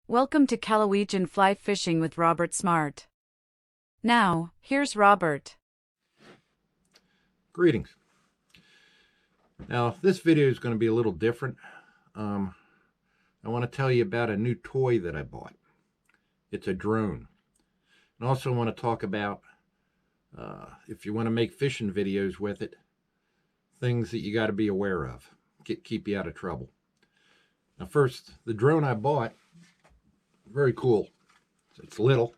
Welcome to Callawegin Fly Fishing with Robert Smart. Now, here's Robert. Greetings. Now, this video is going to be a little different. I want to tell you about a new toy that I bought. It's a drone. And also want to talk about, if you want to make fishing videos with it, things that you got to be aware of. Keep you out of trouble. Now first, the drone I bought, very cool. It's little,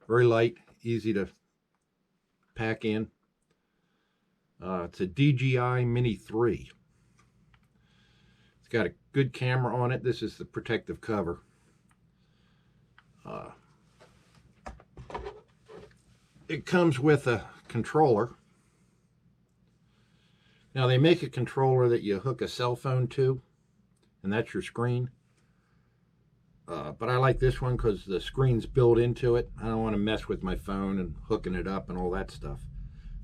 very light, easy to pack in. It's a DJI Mini 3. It's got a good camera on it. This is the protective cover. It comes with a controller. Now they make a controller that you hook a cell phone to, and that's your screen. But I like this one because the screen's built into it. I don't want to mess with my phone and hooking it up and all that stuff.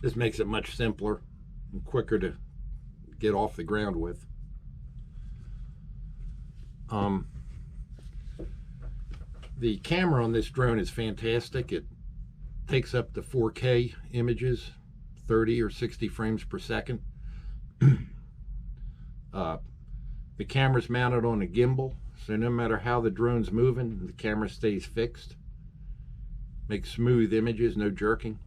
This makes it much simpler and quicker to get off the ground with. The camera on this drone is fantastic. It takes up to 4K images, 30 or 60 frames per second. The camera's mounted on a gimbal, so no matter how the drone's moving, the camera stays fixed. Makes smooth images, no jerking.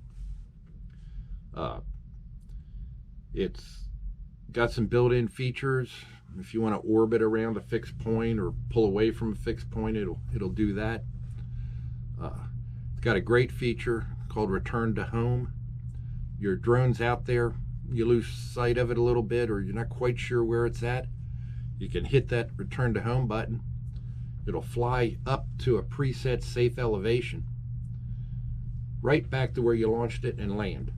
It's got some built-in features. If you want to orbit around a fixed point or pull away from a fixed point, it'll do that. It's got a great feature called Return to Home. Your drone's out there, you lose sight of it a little bit, or you're not quite sure where it's at, you can hit that Return to Home button. It'll fly up to a preset safe elevation, right back to where you launched it, and land.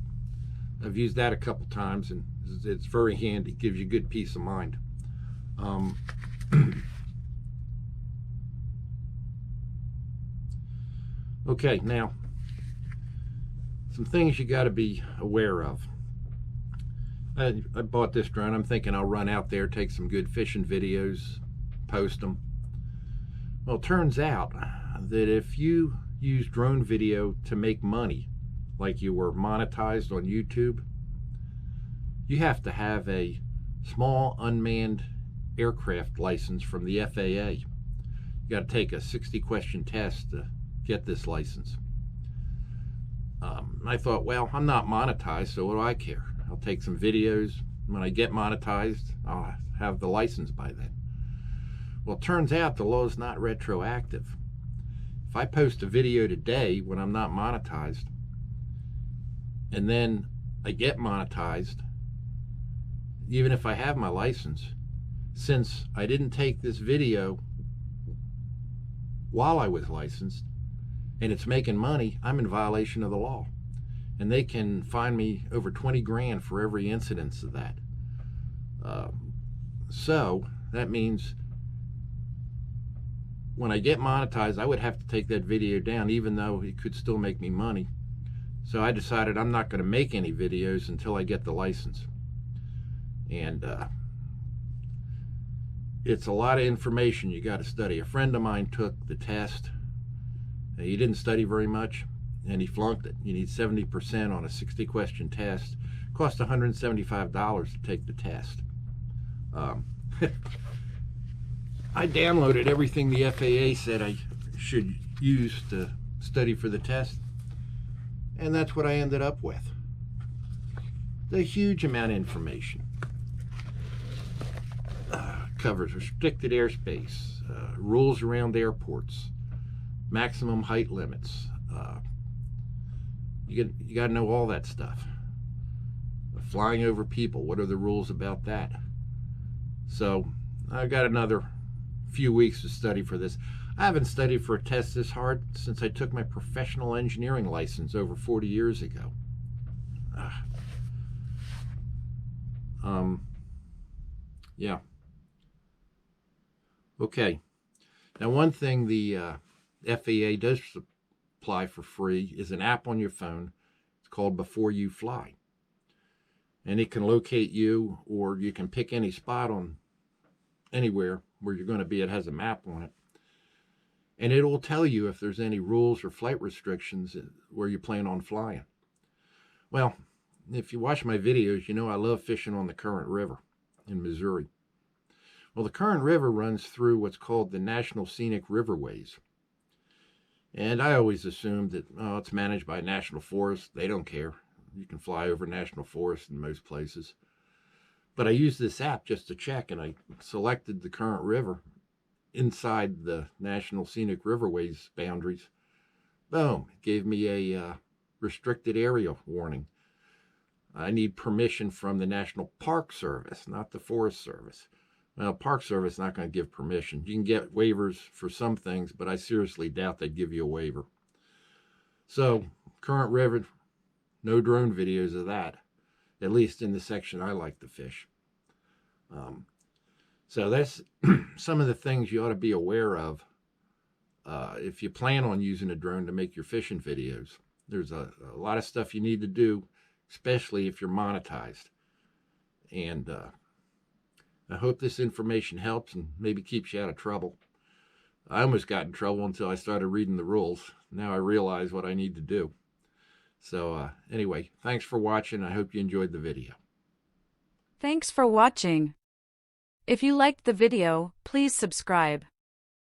I've used that a couple times, and it's very handy. It gives you good peace of mind. Okay, now, some things you got to be aware of. I bought this drone. I'm thinking I'll run out there, take some good fishing videos, post them. Well, it turns out that if you use drone video to make money, like you were monetized on YouTube, you have to have a small unmanned aircraft license from the FAA. You got to take a 60-question test to get this license. I thought, well, I'm not monetized, so what do I care? I'll take some videos. When I get monetized, I'll have the license by then. Well, it turns out the law is not retroactive. If I post a video today when I'm not monetized, and then I get monetized, even if I have my license, since I didn't take this video while I was licensed, and it's making money, I'm in violation of the law. And they can fine me over 20 grand for every incidence of that. So that means when I get monetized, I would have to take that video down, even though it could still make me money. So I decided I'm not going to make any videos until I get the license. And it's a lot of information you got to study. A friend of mine took the test. He didn't study very much, and he flunked it. You need 70% on a 60-question test. It cost $175 to take the test. I downloaded everything the FAA said I should use to study for the test, and that's what I ended up with. It's a huge amount of information. Covers restricted airspace, rules around airports, maximum height limits. You got to know all that stuff. Flying over people, what are the rules about that? So I've got another few weeks to study for this. I haven't studied for a test this hard since I took my professional engineering license over 40 years ago. Yeah. Okay. Now, one thing the FAA does supply for free is an app on your phone. It's called Before You Fly. And it can locate you, or you can pick any spot on anywhere where you're going to be. It has a map on it. And it will tell you if there's any rules or flight restrictions where you plan on flying. Well, if you watch my videos, you know I love fishing on the Current River in Missouri. Well, the Current River runs through what's called the National Scenic Riverways. And I always assumed that, oh, it's managed by National Forest. They don't care. You can fly over National Forest in most places. But I used this app just to check, and I selected the Current River inside the National Scenic Riverways boundaries. Boom, it gave me a restricted area warning. I need permission from the National Park Service, not the Forest Service. Well, Park Service is not going to give permission. You can get waivers for some things, but I seriously doubt they'd give you a waiver. So, Current River, no drone videos of that, at least in the section I like to fish. So that's some of the things you ought to be aware of if you plan on using a drone to make your fishing videos. There's a lot of stuff you need to do, especially if you're monetized. And I hope this information helps and maybe keeps you out of trouble. I almost got in trouble until I started reading the rules. Now I realize what I need to do. So anyway, thanks for watching. I hope you enjoyed the video. Thanks for watching. If you liked the video, please subscribe.